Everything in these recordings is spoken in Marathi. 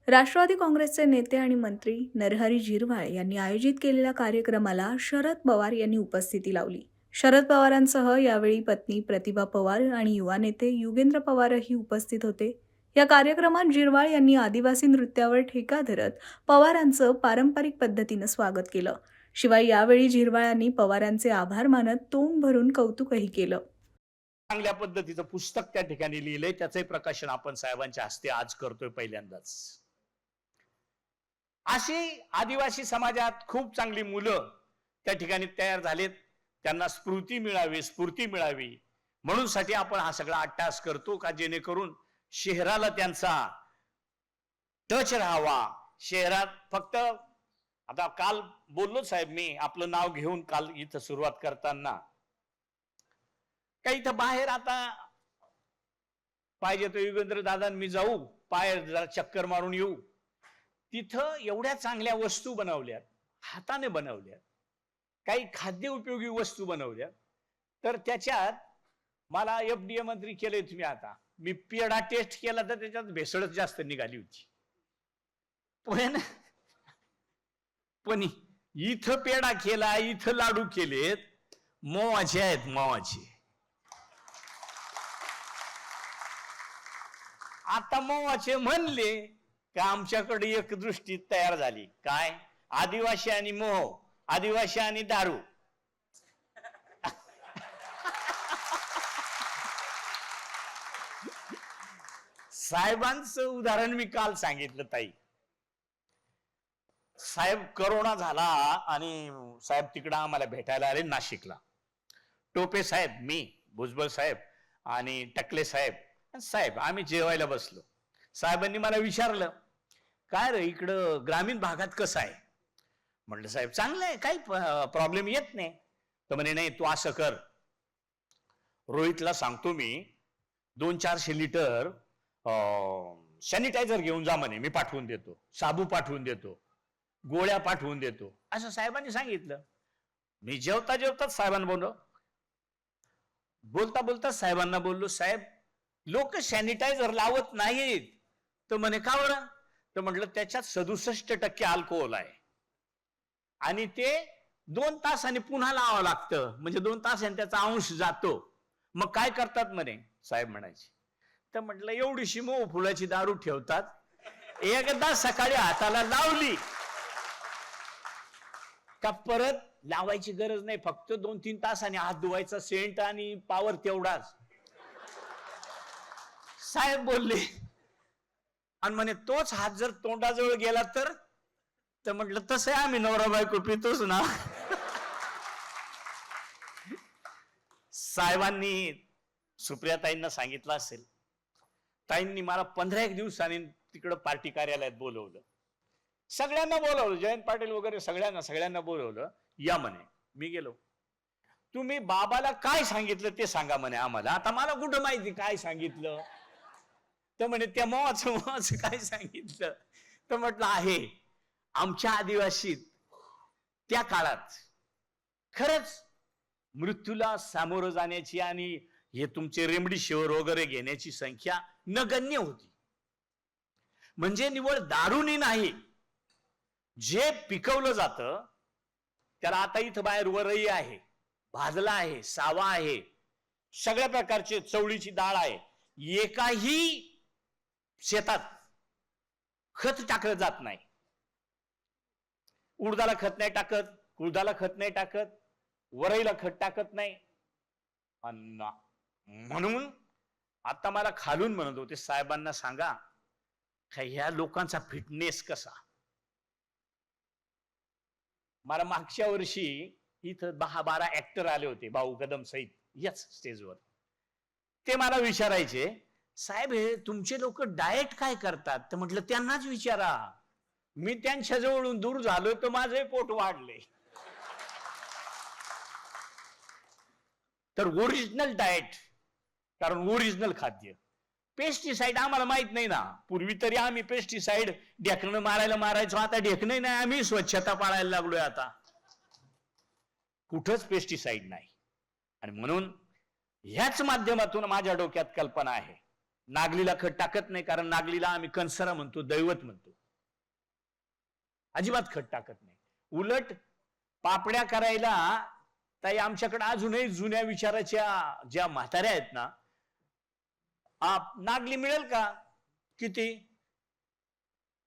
राष्ट्रवादी काँग्रेसचे नेते आणि मंत्री नरहरी झिरवाळ यांनी आयोजित केलेल्या कार्यक्रमाला शरद पवार यांनी उपस्थिती लावली. शरद पवारांसह यावेळी पत्नी प्रतिभा पवार आणि युवा नेते युगेंद्र पवारही उपस्थित होते. या कार्यक्रमात झिरवाळ यांनी आदिवासी नृत्यावर ठेका धरत पवारांचं पारंपरिक पद्धतीनं स्वागत केलं. शिवाय यावेळी झिरवाळांनी पवारांचे आभार मानत तोंड भरून कौतुकही केलं. चांगल्या पद्धतीचं पुस्तक त्या ठिकाणी लिहिलंय, त्याचंही प्रकाशन आपण साहेबांच्या हस्ते आज करतोय पहिल्यांदाच. अशी आदिवासी समाजात खूप चांगली मुलं त्या ठिकाणी तयार झालेत. त्यांना स्फूर्ती मिळावी म्हणून साठी आपण हा सगळा अट्टास करतो का जेणेकरून शहराला त्यांचा टच राहावा. शहरात फक्त आता काल बोललो साहेब, मी आपलं नाव घेऊन काल इथं सुरुवात करताना काही इथं बाहेर आता पाहिजे तो युगेंद्र दादा मी जाऊ बाहेर जरा चक्कर मारून येऊ. तिथं एवढ्या चांगल्या वस्तू बनवल्यात, हाताने बनवल्यात, काही खाद्य उपयोगी वस्तू बनवल्यात. तर त्याच्यात मला FDA मंत्री केले तुम्ही. आता मी पेढा टेस्ट केला तर त्याच्यात भेसळच जास्त निघाली होती. पण इथं पेढा केला, इथं लाडू केलेत, मोवाचे आहेत मोवाचे. आता मोवाचे म्हणले का आमच्याकडे एक दृष्टी तयार झाली, काय आदिवासी आणि मोह, आदिवासी आणि दारू. साहेबांचं उदाहरण मी काल सांगितलं ताई. साहेब करोना झाला आणि साहेब तिकडं आम्हाला भेटायला आले नाशिकला. टोपे साहेब, मी, भुजबळ साहेब आणि टकले साहेब आम्ही जेवायला बसलो. साहेबांनी मला विचारलं, काय रे इकडं ग्रामीण भागात कसं आहे? म्हटलं साहेब चांगलं आहे, काही प्रॉब्लेम येत नाही. तर म्हणे नाही तू असं कर, रोहितला सांगतो मी 200-400 लिटर सॅनिटायझर घेऊन जा म्हणे, मी पाठवून देतो, साबू पाठवून देतो, गोळ्या पाठवून देतो, असं साहेबांनी सांगितलं. मी जेवताच साहेबांना बोलता साहेबांना बोललो, साहेब लोक सॅनिटायझर लावत नाहीत. तर म्हणे का बरं? तर म्हटलं त्याच्यात 67% अल्कोहोल आहे आणि ते 2 तासांनी पुन्हा लावावं लागतं, म्हणजे 2 तासांनी त्याचा अंश जातो. मग काय करतात म्हणे साहेब म्हणायचे. तर म्हटलं एवढीशी मोह फुलाची दारू ठेवतात, एकदा सकाळी हाताला लावली का परत लावायची गरज नाही, फक्त 2-3 तासांनी हात धुवायचा, सेंट आणि पावर तेवढाच. साहेब बोलले आणि म्हणे तोच हात जर तोंडाजवळ गेला तर म्हटलं तसं आम्ही नवरा बायको पितोच ना. साहेबांनी सुप्रियाताईंना सांगितलं असेल, ताईंनी मला 15 दिवसांनी तिकडं पार्टी कार्यालयात बोलवलं, सगळ्यांना बोलवलं, जयंत पाटील वगैरे सगळ्यांना बोलवलं, या म्हणे. मी गेलो. तुम्ही बाबाला काय सांगितलं ते सांगा म्हणे आम्हाला. आता मला कुठं माहिती काय सांगितलं? तर म्हणे त्या मोहाचं काय सांगितलं? तर म्हटलं आहे आमच्या आदिवासीत त्या काळात खरंच मृत्यूला सामोरं जाण्याची आणि हे तुमचे रेमडेसिवीर वगैरे घेण्याची संख्या नगण्य होती. म्हणजे निवळ दारूनी नाही, जे पिकवलं जातं त्याला आता इथं बाहेर वरई आहे, भाजला आहे, सावा आहे, सगळ्या प्रकारचे चवळीची डाळ आहे. एकाही शेतात खत टाकलं जात नाही. उडदाला खत नाही टाकत, कुळदाला खत नाही टाकत, वरईला खत टाकत नाही. म्हणून आता मला खालून म्हणत होते साहेबांना सांगा ह्या लोकांचा फिटनेस कसा. मला मागच्या वर्षी इथं 10-12 ऍक्टर आले होते भाऊ कदम सहित याच स्टेजवर. ते मला विचारायचे, साहेब हे तुमचे लोक डाएट काय करतात? तर म्हटलं त्यांनाच विचारा, मी त्यांच्या जवळून दूर झालो तर माझे पोट वाढले. तर ओरिजिनल डाएट, कारण ओरिजिनल खाद्य. पेस्टिसाइड आम्हाला माहित नाही ना. पूर्वी तरी आम्ही पेस्टिसाइड ढेकणं मारायचो, आता ढेकणं नाही, आम्ही स्वच्छता पाळायला लागलोय. आता कुठंच पेस्टिसाइड नाही. आणि म्हणून ह्याच माध्यमातून माझ्या डोक्यात कल्पना आहे नागलीला खत टाकत नाही, कारण नागलीला आम्ही कणसरा म्हणतो, दैवत म्हणतो. अजिबात खत टाकत नाही. उलट पापड्या करायला ताई आमच्याकडे अजूनही जुन्या विचाराच्या ज्या म्हाताऱ्या आहेत ना, नागली मिळेल का? किती?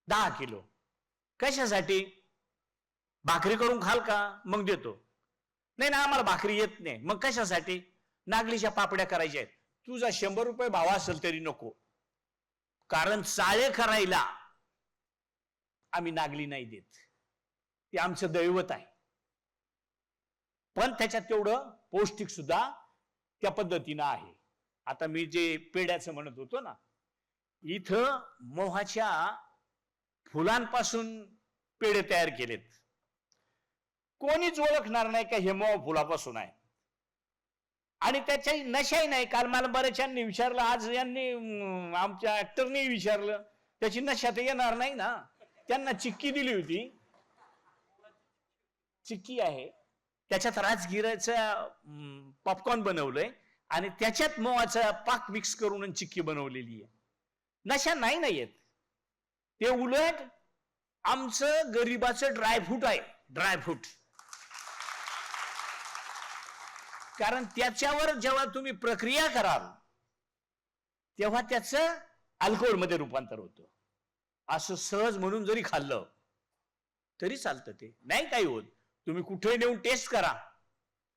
10 किलो. कशासाठी? भाकरी करून खाल का? मग देतो. नाही ना, आम्हाला भाकरी येत नाही. मग कशासाठी? नागलीच्या पापड्या करायच्या आहेत. तुझा 100 रुपये भाव असेल तरी नको, कारण चाळे करायला आम्ही नागली नाही देत. ते आमचं दैवत आहे. पण त्याच्यात तेवढं पौष्टिक सुद्धा त्या पद्धतीनं आहे. आता मी जे पेड्याचं म्हणत होतो ना, इथं मोहाच्या फुलांपासून पेढे तयार केलेत. कोणीच ओळखणार नाही का हे मोह फुलापासून आहे. आणि त्याच्या नशाही नाही. काल मला बऱ्याचशांनी विचारलं, आज यांनी आमच्या ऍक्टरनी विचारलं, त्याची नशा तर येणार नाही ना. त्यांना चिक्की दिली होती, चिक्की आहे, त्याच्यात राजगिराचं पॉपकॉर्न बनवलंय आणि त्याच्यात मोहाचा पाक मिक्स करून चिक्की बनवलेली आहे. नशा नाही ना येत. ते उलट आमचं गरिबाचं ड्रायफ्रूट आहे, ड्रायफ्रूट. कारण त्याच्यावर जेव्हा तुम्ही प्रक्रिया कराल तेव्हा त्याचं अल्कोहोल मध्ये रूपांतर होतं. असं सहज म्हणून जरी खाल्लं तरी चालतं, ते नाही काही होत. तुम्ही कुठे नेऊन टेस्ट करा,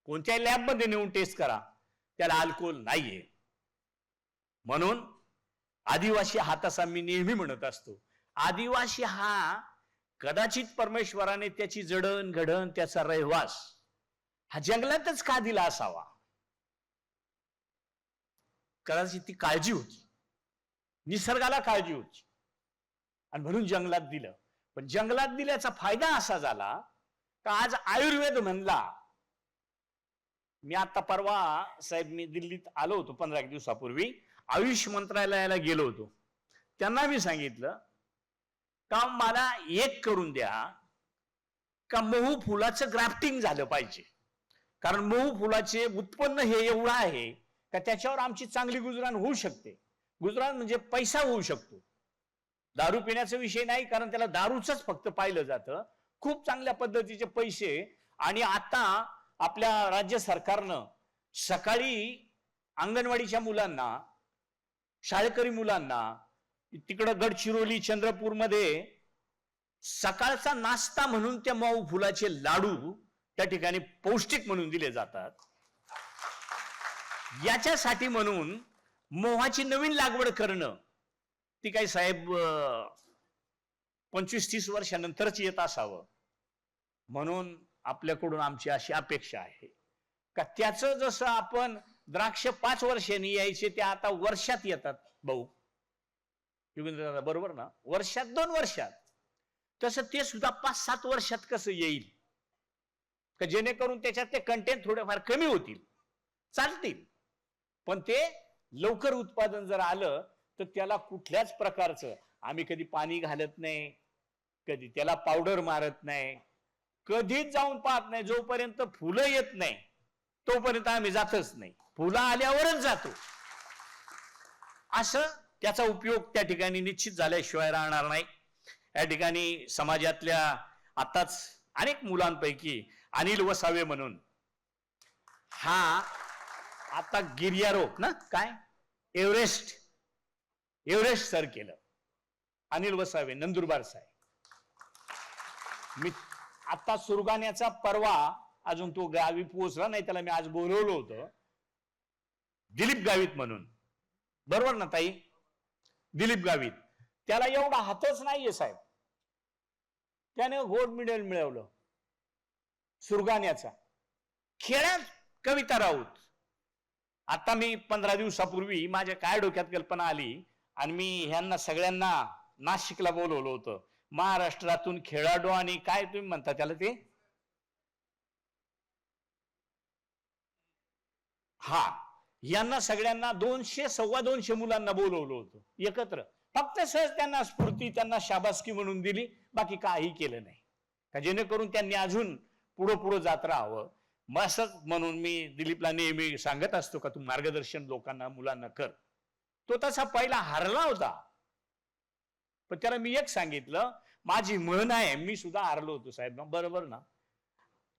कोणत्याही लॅबमध्ये नेऊन टेस्ट करा, त्याला अल्कोहोल नाहीये. म्हणून आदिवासी हा तसा मी नेहमी म्हणत असतो, आदिवासी हा कदाचित परमेश्वराने त्याची जडण घडण, त्याचा रहिवास हा जंगलातच का दिला असावा? कदाचित ती काळजी होती, निसर्गाला काळजी होती आणि म्हणून जंगलात दिलं. पण जंगलात दिल्याचा फायदा असा झाला का आज आयुर्वेद म्हणला. मी आता परवा साहेब, मी दिल्लीत आलो होतो 15 दिवसापूर्वी, आयुष मंत्रालयाला गेलो होतो. त्यांना मी सांगितलं का मला एक करून द्या का मोहू फुलाचं ग्राफ्टिंग झालं पाहिजे, कारण मोहू फुलाचे उत्पन्न हे एवढं आहे का त्याच्यावर आमची चांगली गुजराण होऊ शकते. गुजराण म्हणजे पैसा होऊ शकतो. दारू पिण्याचा विषय नाही, कारण त्याला दारूच फक्त पाहिलं जातं. खूप चांगल्या पद्धतीचे पैसे. आणि आता आपल्या राज्य सरकारनं सकाळी अंगणवाडीच्या मुलांना, शाळकरी मुलांना तिकडं गडचिरोली, चंद्रपूरमध्ये सकाळचा नाश्ता म्हणून त्या मोहू फुलाचे लाडू त्या ठिकाणी पौष्टिक म्हणून दिले जातात. याच्यासाठी म्हणून मोहाची नवीन लागवड करणं, ती काही साहेब 25-30 वर्षानंतरच येत असावं. म्हणून आपल्याकडून आमची अशी अपेक्षा आहे का त्याचं जसं आपण द्राक्ष 5 वर्षांनी यायचे ते आता वर्षात येतात भाऊ, बरोबर ना, वर्षात 2 वर्षात, तसं ते सुद्धा 5-7 वर्षात कसं येईल का जेणेकरून त्याच्यात ते कंटेंट थोडेफार कमी होतील, चालतील. पण ते लवकर उत्पादन जर आलं तर त्याला कुठल्याच प्रकारचं आम्ही कधी पाणी घालत नाही, कधी त्याला पावडर मारत नाही, कधीच जाऊन पाहत नाही. जोपर्यंत फुलं येत नाही तोपर्यंत आम्ही जातच नाही. फुलं आल्यावरच जातो. असं त्याचा उपयोग त्या ठिकाणी निश्चित झाल्याशिवाय राहणार नाही. या ठिकाणी समाजातल्या आताच अनेक मुलांपैकी अनिल वसावे म्हणून, हा आता गिर्यारोहक ना, काय एव्हरेस्ट सर केलं. अनिल वसावे, नंदुरबार साहेब. मी आता सुरगाण्याचा परवा, अजून तो गावी पोहोचला नाही, त्याला मी आज बोलवलं होतं. दिलीप गावित म्हणून, बरोबर ना ताई, दिलीप गावित, त्याला एवढा हातच नाहीये साहेब. त्याने गोल्ड मेडल मिळवलं सुरगाण्याचा. खेळात कविता राऊत. आता मी 15 दिवसापूर्वी माझ्या काय डोक्यात कल्पना आली आणि मी ह्यांना सगळ्यांना नाशिकला बोलवलं होतं. महाराष्ट्रातून खेळाडू आणि काय तुम्ही म्हणता त्याला, ते हा, यांना सगळ्यांना 200-225 मुलांना बोलवलं होतं एकत्र. फक्त सहज त्यांना स्फूर्ती, त्यांना शाबासकी म्हणून दिली, बाकी काही केलं नाही का जेणेकरून त्यांनी अजून पुढं जात राहावं. मग असंच म्हणून मी दिलीपला नेहमी सांगत असतो का तू मार्गदर्शन लोकांना, मुलांना कर. तो तसा पहिला हारला होता, पण त्याला मी एक सांगितलं, माझी म्हण आहे, मी सुद्धा हारलो होतो साहेब, बरोबर ना?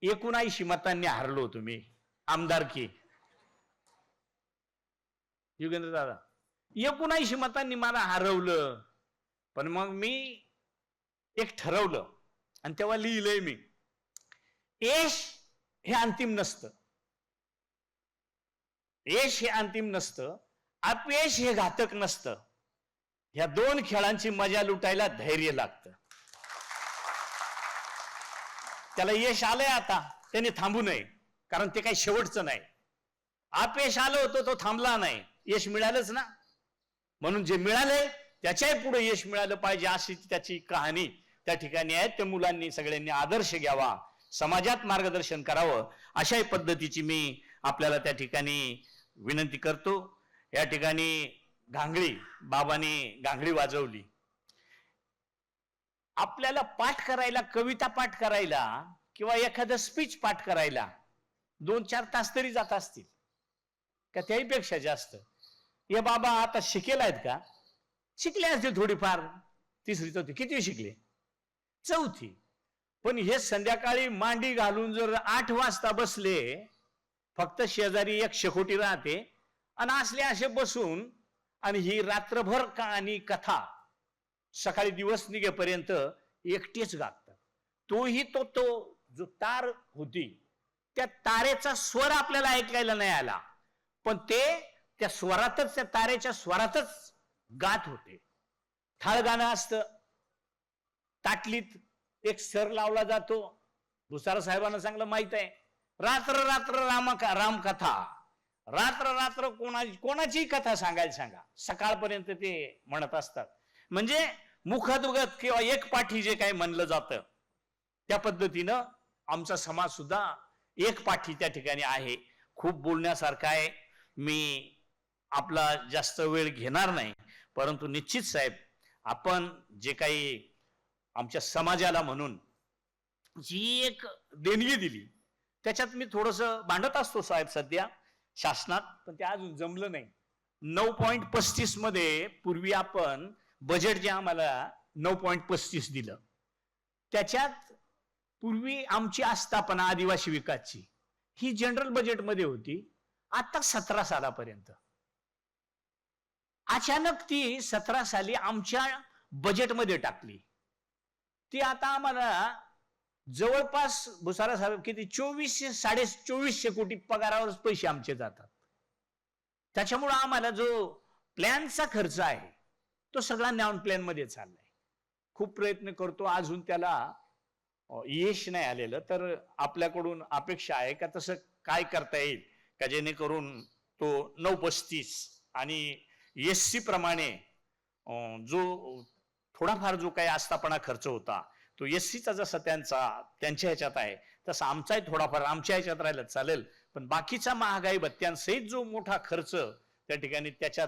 79 मतांनी हारलो होतो मी आमदारकी. युगेंद्र दादा 79 मतांनी मला हरवलं, पण मग मी एक ठरवलं आणि तेव्हा लिहिलंय मी, यश हे अंतिम नसतं, यश हे अंतिम नसतं, अपयश हे घातक नसतं. ह्या दोन खेळांची मजा लुटायला धैर्य लागतं. त्याला यश आलंय, आता त्याने थांबू नये, कारण ते काही शेवटचं नाही. अपयश आलं होतं, तो थांबला नाही, यश मिळालंच ना. म्हणून जे मिळालंय त्याच्याही पुढे यश मिळालं पाहिजे, अशी त्याची कहाणी त्या ठिकाणी आहे. त्या मुलांनी सगळ्यांनी आदर्श घ्यावा, समाजात मार्गदर्शन करावं, अशाही पद्धतीची मी आपल्याला त्या ठिकाणी विनंती करतो. या ठिकाणी घांगडी बाबांनी घांगडी वाजवली. आपल्याला पाठ करायला, कविता पाठ करायला किंवा एखादं स्पीच पाठ करायला 2-4 तास तरी जात असतील का, त्याहीपेक्षा जास्त. हे बाबा आता शिकेल आहेत का? शिकले असते थोडीफार, 3री-4थी, किती शिकले? 4थी. पण हे संध्याकाळी मांडी घालून जर 8 वाजता बसले, फक्त शेजारी एक शेकोटी राहते आणि असले असे बसून, आणि ही रात्रभर कहाणी कथा सकाळी दिवस निघेपर्यंत एकटेच गातात. तोही तो जो तार होती, त्या तारेचा स्वर आपल्याला ऐकायला नाही आला, पण ते त्या स्वरातच, त्या तारेच्या स्वरातच गात होते. थाळ गाणं असतं, ताटलीत एक सर लावला जातो, भुसार साहेबांना चांगलं माहित आहे, रात्र रात्र रामकथा, रात्र रात्र कोणाची कथा सांगायला सांगा, सकाळपर्यंत ते म्हणत असतात. म्हणजे मुखदुगत किंवा एक पाठी जे काही म्हणलं जातं, त्या पद्धतीनं आमचा समाज सुद्धा एक पाठी त्या ठिकाणी आहे. खूप बोलण्यासारखं आहे, मी आपला जास्त वेळ घेणार नाही, परंतु निश्चित साहेब, आपण जे काही आमच्या समाजाला म्हणून जी एक देणगी दिली, त्याच्यात मी थोडस भांडत असतो साहेब सध्या शासनात, पण ते अजून जमलं नाही. 9.35 मध्ये पूर्वी आपण बजेट जे आम्हाला 9.35 दिलं, त्याच्यात पूर्वी आमची आस्थापना आदिवासी विकासची ही जनरल बजेटमध्ये होती, आता 17 सालापर्यंत. अचानक ती 17 साली आमच्या बजेटमध्ये टाकली. ती आता आम्हाला जवळपास भुसारा साहेब किती 2400-2450 कोटी पगारावरच पैसे आमचे जातात. त्याच्यामुळे आम्हाला जो प्लॅनचा खर्च आहे तो सगळा नॉन प्लॅन मध्ये चाललाय. खूप प्रयत्न करतो, अजून त्याला यश नाही आलेलं, तर आपल्याकडून अपेक्षा आहे का तसं काय करता येईल का जेणेकरून तो 9.35 आणि SC प्रमाणे जो थोडाफार जो काही आस्थापना खर्च होता तो SCचा जसा त्यांच्या ह्याच्यात आहे तसा आमचाही थोडाफार आमच्या ह्याच्यात राहिला चालेल, पण बाकीचा महागाई भत्त्यांसहित जो मोठा खर्च त्या ठिकाणी त्याच्यात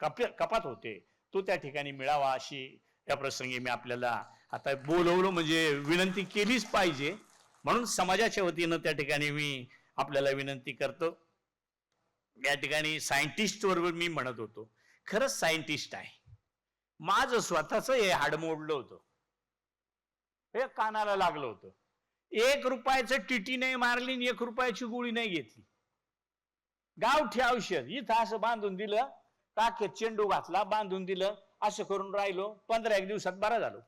कपात होते तो त्या ठिकाणी मिळावा, अशी या प्रसंगी मी आपल्याला आता बोलवलं म्हणजे विनंती केलीच पाहिजे, म्हणून समाजाच्या वतीनं त्या ठिकाणी मी आपल्याला विनंती करतो. या ठिकाणी सायंटिस्ट बरोबर मी म्हणत होतो, खरंच सायंटिस्ट आहे. माझं स्वतःच हे हाड मोडलं होतं, हे कानाला लागलं होतं. 1 रुपयाचं टीटी नाही मारली, 1 रुपयाची गोळी नाही घेतली. गावठी औषध इथं असं बांधून दिलं, टाकेत चेंडू घातला, बांधून दिलं, असं करून राहिलो, 15 दिवसात बरा झालो.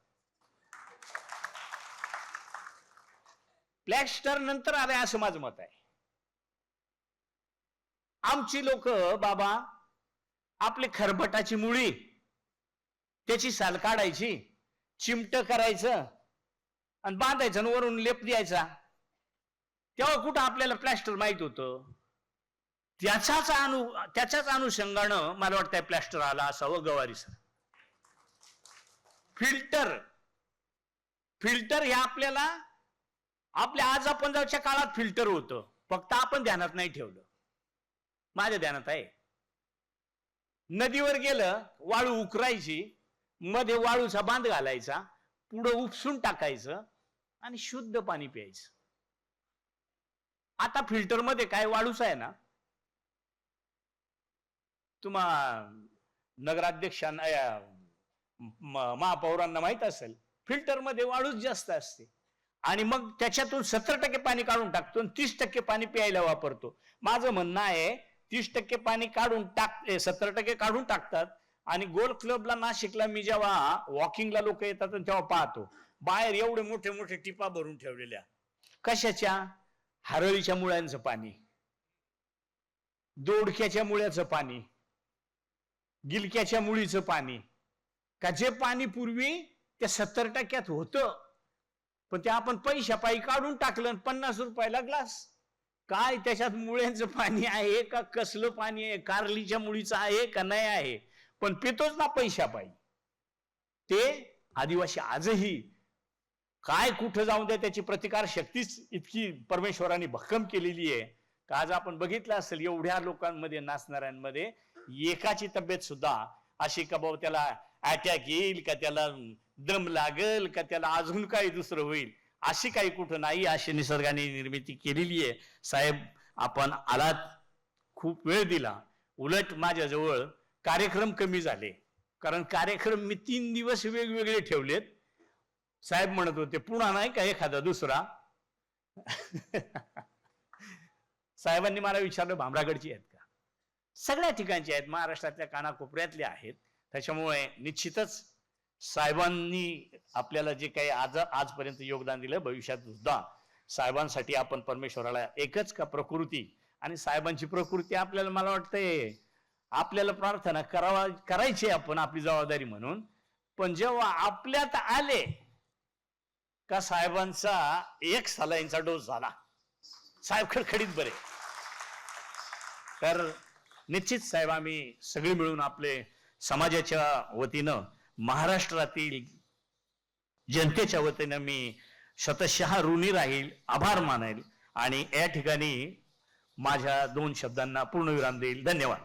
प्लॅस्टर नंतर आले असं माझं मत आहे. आमची लोक बाबा आपली खरबटाची मुळी त्याची साल काढायची, चिमट करायचं आणि बांधायचं आणि वरून लेप द्यायचा. तेव्हा कुठं आपल्याला प्लॅस्टर माहित होतं. त्याच्याच अनुषंगानं मला वाटतंय प्लॅस्टर आला असावं गवारीचं. फिल्टर हे आपल्याला आपल्या आजापंजाच्या काळात फिल्टर होतं, फक्त आपण ध्यानात नाही ठेवलं. माझ्या ध्यानात आहे, नदीवर गेलं, वाळू उकरायची, मध्ये वाळूचा बांध घालायचा, पुढं उपसून टाकायचं आणि शुद्ध पाणी प्यायचं. आता फिल्टर मध्ये काय वाळूच आहे ना, नगराध्यक्षांना महापौरांना माहित असेल, फिल्टर मध्ये वाळूच जास्त असते आणि मग त्याच्यातून 70% पाणी काढून टाकतो आणि 30% पाणी प्यायला वापरतो. माझं म्हणणं आहे 30% पाणी काढून 70% काढून टाकतात. आणि गोल्फ क्लबला नाशिकला मी जेव्हा वॉकिंगला लोक येतात तेव्हा पाहतो बाहेर एवढे मोठे मोठे टिपा भरून ठेवलेल्या. कशाच्या? हरळीच्या मुळ्यांचं पाणी, दोडक्याच्या मुळ्याचं पाणी, गिलक्याच्या मुळीचं पाणी. का जे पाणी पूर्वी त्या 70% होतं, पण ते आपण पैशापायी काढून टाकलं 50 रुपयाला ग्लास. काय त्याच्यात मुळ्यांचं पाणी आहे का कसलं पाणी आहे, कारलीच्या मुळीचं आहे का नाही आहे, पण पितोच ना पैशापायी. ते आदिवासी आजही काय कुठं जाऊन द्या त्याची प्रतिकार शक्तीच इतकी परमेश्वराने भक्कम केलेली आहे का आज आपण बघितलं असेल एवढ्या लोकांमध्ये नाचणाऱ्यांमध्ये एकाची तब्येत सुद्धा अशी का बाबा त्याला अटॅक येईल का त्याला दम लागल का त्याला अजून काही दुसरं होईल अशी काही कुठं नाही. अशी निसर्गाने निर्मिती केलेली आहे. साहेब आपण आलात, खूप वेळ दिला. उलट माझ्याजवळ कार्यक्रम कमी झाले, कारण कार्यक्रम मी 3 दिवस वेगवेगळे ठेवलेत. साहेब म्हणत होते पुन्हा नाही का एखादा दुसरा. साहेबांनी मला विचारलं भामरागडची आहेत का? सगळ्या ठिकाणची आहेत, महाराष्ट्रातल्या कानाकोपऱ्यातल्या आहेत. त्याच्यामुळे निश्चितच साहेबांनी आपल्याला जे काही आजपर्यंत योगदान दिलं, भविष्यात सुद्धा साहेबांसाठी आपण परमेश्वराला एकच का प्रकृती, आणि साहेबांची प्रकृती आपल्याला मला वाटतंय आपल्याला प्रार्थना करायची आपण आपली जबाबदारी म्हणून. पण जेव्हा आपल्यात आले का साहेबांचा 1 सलाईनचा डोस झाला, साहेब खडखडीत बरे. तर निश्चित साहेब आम्ही सगळे मिळून आपले समाजाच्या वतीनं महाराष्ट्रातील जनतेच्या वतीनं मी शतशः ऋणी राहील, आभार मानेल आणि या ठिकाणी माझ्या 2 शब्दांना पूर्णविराम देईल. धन्यवाद.